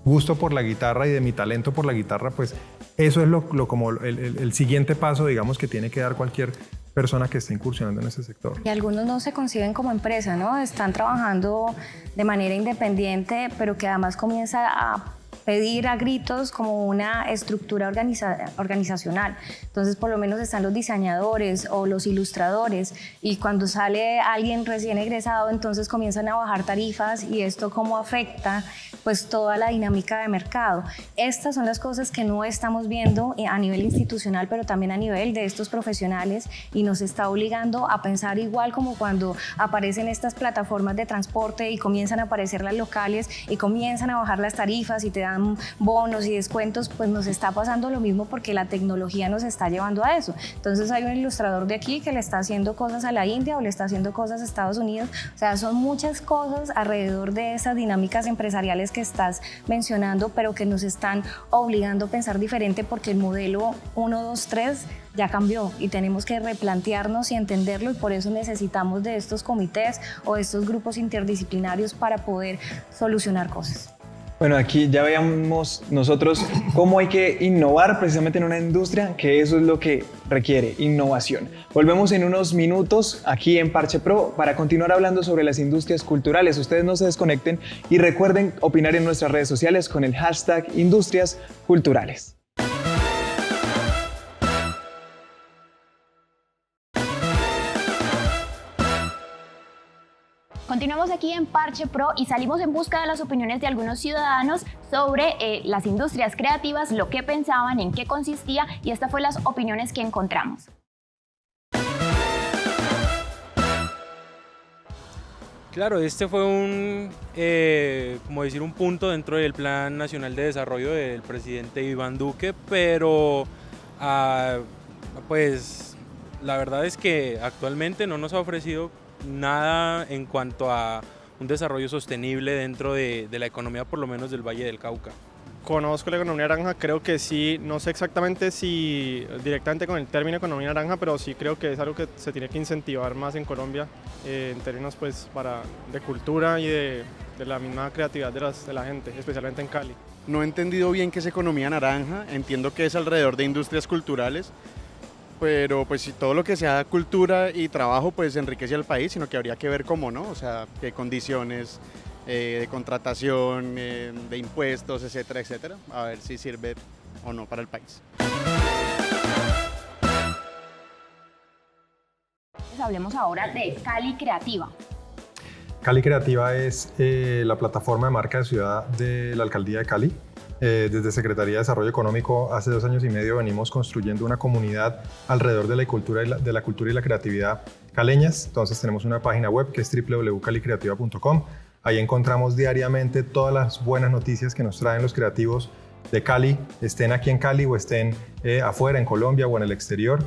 gusto por la guitarra y de mi talento por la guitarra, pues eso es como el siguiente paso, digamos, que tiene que dar cualquier persona que esté incursionando en ese sector. Y algunos no se conciben como empresa, ¿no? Están trabajando de manera independiente, pero que además comienza a pedir a gritos como una estructura organizacional. Entonces, por lo menos están los diseñadores o los ilustradores, y cuando sale alguien recién egresado, entonces comienzan a bajar tarifas, y esto cómo afecta pues toda la dinámica de mercado. Estas son las cosas que no estamos viendo a nivel institucional, pero también a nivel de estos profesionales, y nos está obligando a pensar igual como cuando aparecen estas plataformas de transporte y comienzan a aparecer las locales y comienzan a bajar las tarifas y te dan bonos y descuentos. Pues nos está pasando lo mismo, porque la tecnología nos está llevando a eso. Entonces hay un ilustrador de aquí que le está haciendo cosas a la India o le está haciendo cosas a Estados Unidos. O sea, son muchas cosas alrededor de esas dinámicas empresariales que estás mencionando, pero que nos están obligando a pensar diferente, porque el modelo 1, 2, 3 ya cambió y tenemos que replantearnos y entenderlo, y por eso necesitamos de estos comités o de estos grupos interdisciplinarios para poder solucionar cosas. Bueno, aquí ya veíamos nosotros cómo hay que innovar precisamente en una industria, que eso es lo que requiere, innovación. Volvemos en unos minutos aquí en Parche Pro para continuar hablando sobre las industrias culturales. Ustedes no se desconecten y recuerden opinar en nuestras redes sociales con el hashtag Industrias Culturales. Continuamos aquí en Parche Pro y salimos en busca de las opiniones de algunos ciudadanos sobre las industrias creativas, lo que pensaban, en qué consistía, y estas fueron las opiniones que encontramos. Claro, este fue un punto dentro del Plan Nacional de Desarrollo del presidente Iván Duque, pero pues la verdad es que actualmente no nos ha ofrecido nada en cuanto a un desarrollo sostenible dentro de la economía, por lo menos del Valle del Cauca. Conozco la economía naranja, creo que sí, no sé exactamente si directamente con el término economía naranja, pero sí creo que es algo que se tiene que incentivar más en Colombia en términos pues, de cultura y de la misma creatividad de la gente, especialmente en Cali. No he entendido bien qué es economía naranja, entiendo que es alrededor de industrias culturales, pero pues si todo lo que sea cultura y trabajo pues enriquece al país, sino que habría que ver cómo, ¿no? O sea, qué condiciones de contratación, de impuestos, etcétera, etcétera, a ver si sirve o no para el país. Hablemos ahora de Cali Creativa. Cali Creativa es la plataforma de marca de ciudad de la Alcaldía de Cali. Desde Secretaría de Desarrollo Económico hace 2 años y medio venimos construyendo una comunidad alrededor de la cultura y la creatividad caleñas. Entonces tenemos una página web que es www.calicreativa.com. Ahí encontramos diariamente todas las buenas noticias que nos traen los creativos de Cali, estén aquí en Cali o estén afuera, en Colombia o en el exterior.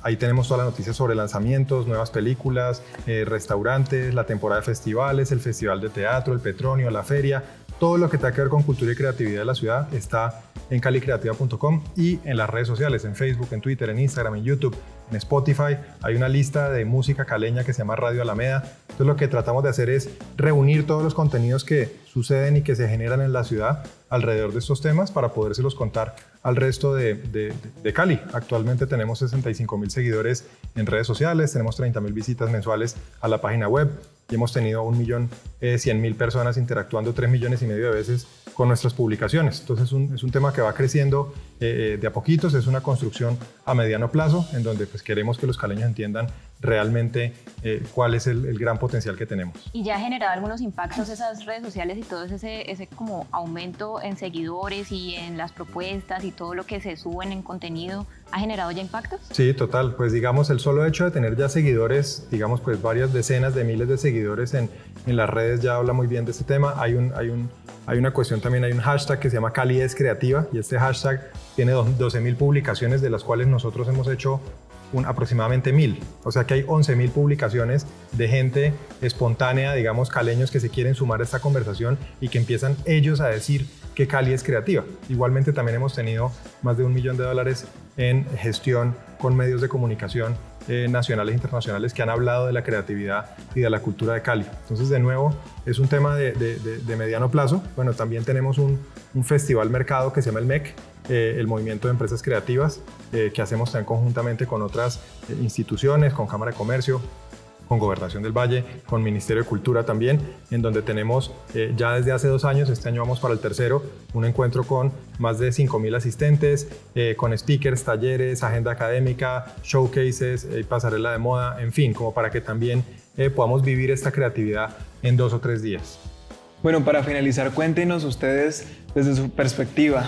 Ahí tenemos todas las noticias sobre lanzamientos, nuevas películas, restaurantes, la temporada de festivales, el festival de teatro, el Petronio, la feria. Todo lo que tenga que ver con cultura y creatividad de la ciudad está en calicreativa.com y en las redes sociales, en Facebook, en Twitter, en Instagram, en YouTube, en Spotify. Hay una lista de música caleña que se llama Radio Alameda. Entonces lo que tratamos de hacer es reunir todos los contenidos que suceden y que se generan en la ciudad alrededor de estos temas para podérselos contar al resto de Cali. Actualmente tenemos 65.000 seguidores en redes sociales, tenemos 30.000 visitas mensuales a la página web y hemos tenido 1.100.000 personas interactuando 3,5 millones de veces con nuestras publicaciones. Entonces es un tema que va creciendo de a poquitos, es una construcción a mediano plazo en donde pues, queremos que los caleños entiendan realmente cuál es el gran potencial que tenemos. ¿Y ya ha generado algunos impactos esas redes sociales y todo ese como aumento en seguidores y en las propuestas y todo lo que se suben en contenido? ¿Ha generado ya impactos? Sí, total. Pues digamos, el solo hecho de tener ya seguidores, digamos pues varias decenas de miles de seguidores en las redes ya habla muy bien de este tema. Hay una cuestión también, hay un hashtag que se llama Cali es Creativa y este hashtag tiene 12.000 publicaciones de las cuales nosotros hemos hecho aproximadamente 1.000, o sea que hay 11.000 publicaciones de gente espontánea, digamos caleños que se quieren sumar a esta conversación y que empiezan ellos a decir que Cali es creativa. Igualmente también hemos tenido más de $1 millón en gestión con medios de comunicación nacionales e internacionales que han hablado de la creatividad y de la cultura de Cali. Entonces de nuevo es un tema de mediano plazo. Bueno, también tenemos un festival mercado que se llama el MEC, el Movimiento de Empresas Creativas, que hacemos también conjuntamente con otras instituciones, con Cámara de Comercio, con Gobernación del Valle, con Ministerio de Cultura también, en donde tenemos ya desde hace 2 años, este año vamos para el tercero, un encuentro con más de 5.000 asistentes, con speakers, talleres, agenda académica, showcases, pasarela de moda, en fin, como para que también podamos vivir esta creatividad en 2 o 3 días. Bueno, para finalizar, cuéntenos ustedes desde su perspectiva,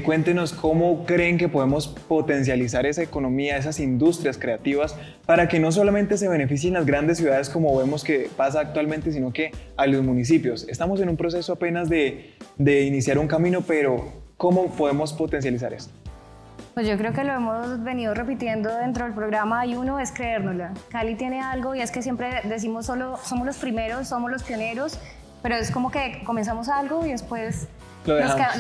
cuéntenos cómo creen que podemos potencializar esa economía, esas industrias creativas, para que no solamente se beneficien las grandes ciudades como vemos que pasa actualmente, sino que a los municipios. Estamos en un proceso apenas de iniciar un camino, pero ¿cómo podemos potencializar esto? Pues yo creo que lo hemos venido repitiendo dentro del programa y uno es creérnosla. Cali tiene algo y es que siempre decimos solo somos los primeros, somos los pioneros, pero es como que comenzamos algo y después lo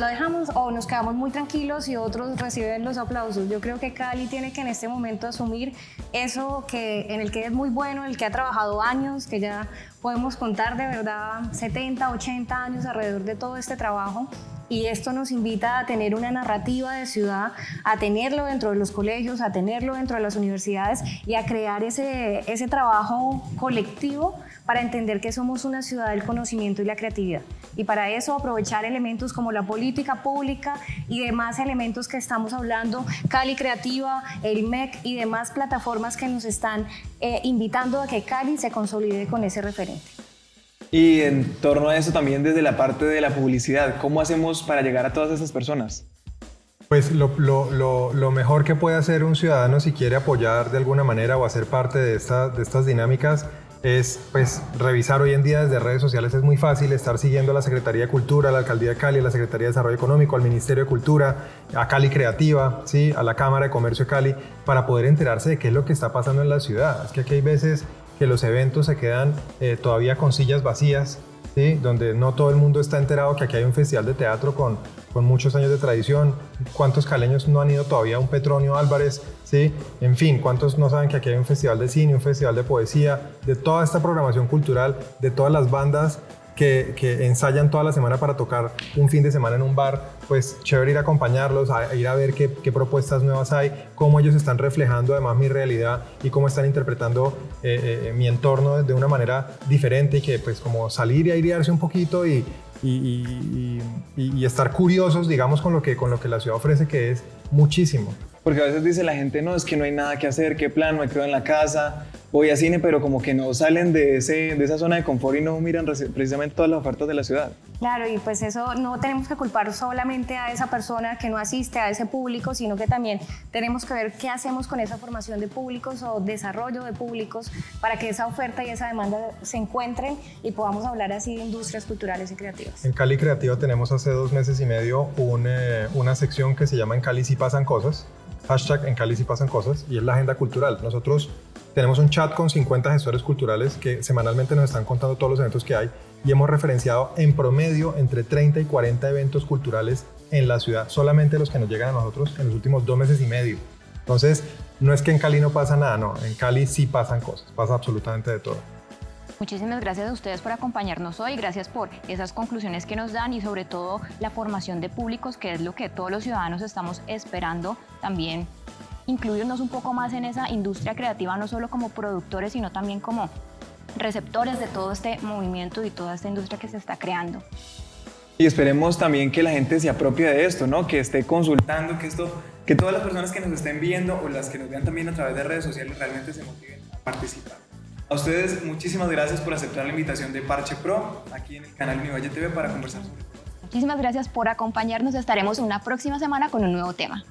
dejamos o nos quedamos muy tranquilos y otros reciben los aplausos. Yo creo que Cali tiene que en este momento asumir eso en el que es muy bueno, en el que ha trabajado años, que ya podemos contar de verdad 70, 80 años alrededor de todo este trabajo. Y esto nos invita a tener una narrativa de ciudad, a tenerlo dentro de los colegios, a tenerlo dentro de las universidades y a crear ese trabajo colectivo para entender que somos una ciudad del conocimiento y la creatividad. Y para eso aprovechar elementos como la política pública y demás elementos que estamos hablando, Cali Creativa, el MEC y demás plataformas que nos están invitando a que Cali se consolide con ese referente. Y en torno a eso también desde la parte de la publicidad, ¿cómo hacemos para llegar a todas esas personas? Pues lo mejor que puede hacer un ciudadano si quiere apoyar de alguna manera o hacer parte de estas dinámicas es pues revisar. Hoy en día desde redes sociales es muy fácil estar siguiendo a la Secretaría de Cultura, a la Alcaldía de Cali, a la Secretaría de Desarrollo Económico, al Ministerio de Cultura, a Cali Creativa, ¿sí? A la Cámara de Comercio de Cali, para poder enterarse de qué es lo que está pasando en la ciudad. Es que aquí hay veces que los eventos se quedan todavía con sillas vacías, ¿sí? Donde no todo el mundo está enterado que aquí hay un festival de teatro con muchos años de tradición. ¿Cuántos caleños no han ido todavía a un Petronio Álvarez? ¿Sí? En fin, ¿cuántos no saben que aquí hay un festival de cine, un festival de poesía, de toda esta programación cultural, de todas las bandas que ensayan toda la semana para tocar un fin de semana en un bar? Pues chévere ir a acompañarlos, a ir a ver qué propuestas nuevas hay, cómo ellos están reflejando además mi realidad y cómo están interpretando mi entorno de una manera diferente, y que pues como salir y airearse un poquito y estar curiosos, digamos, con lo que la ciudad ofrece, que es muchísimo. Porque a veces dice la gente, no, es que no hay nada que hacer, qué plan, me quedo en la casa, voy a cine, pero como que no salen de esa zona de confort y no miran precisamente todas las ofertas de la ciudad. Claro, y pues eso no tenemos que culpar solamente a esa persona que no asiste, a ese público, sino que también tenemos que ver qué hacemos con esa formación de públicos o desarrollo de públicos para que esa oferta y esa demanda se encuentren y podamos hablar así de industrias culturales y creativas. En Cali Creativa tenemos hace 2 meses y medio una sección que se llama En Cali sí pasan cosas, hashtag En Cali sí pasan cosas, y es la agenda cultural. Nosotros tenemos un chat con 50 gestores culturales que semanalmente nos están contando todos los eventos que hay, y hemos referenciado en promedio entre 30 y 40 eventos culturales en la ciudad, solamente los que nos llegan a nosotros en los últimos 2 meses y medio. Entonces, no es que en Cali no pasa nada, no, en Cali sí pasan cosas, pasa absolutamente de todo. Muchísimas gracias a ustedes por acompañarnos hoy, gracias por esas conclusiones que nos dan y sobre todo la formación de públicos, que es lo que todos los ciudadanos estamos esperando también, incluirnos un poco más en esa industria creativa, no solo como productores, sino también como receptores de todo este movimiento y toda esta industria que se está creando. Y esperemos también que la gente se apropie de esto, ¿no? Que esté consultando, que todas las personas que nos estén viendo o las que nos vean también a través de redes sociales realmente se motiven a participar. A ustedes muchísimas gracias por aceptar la invitación de Parche Pro aquí en el canal Univalle TV para conversar sobre esto. Muchísimas gracias por acompañarnos, estaremos una próxima semana con un nuevo tema.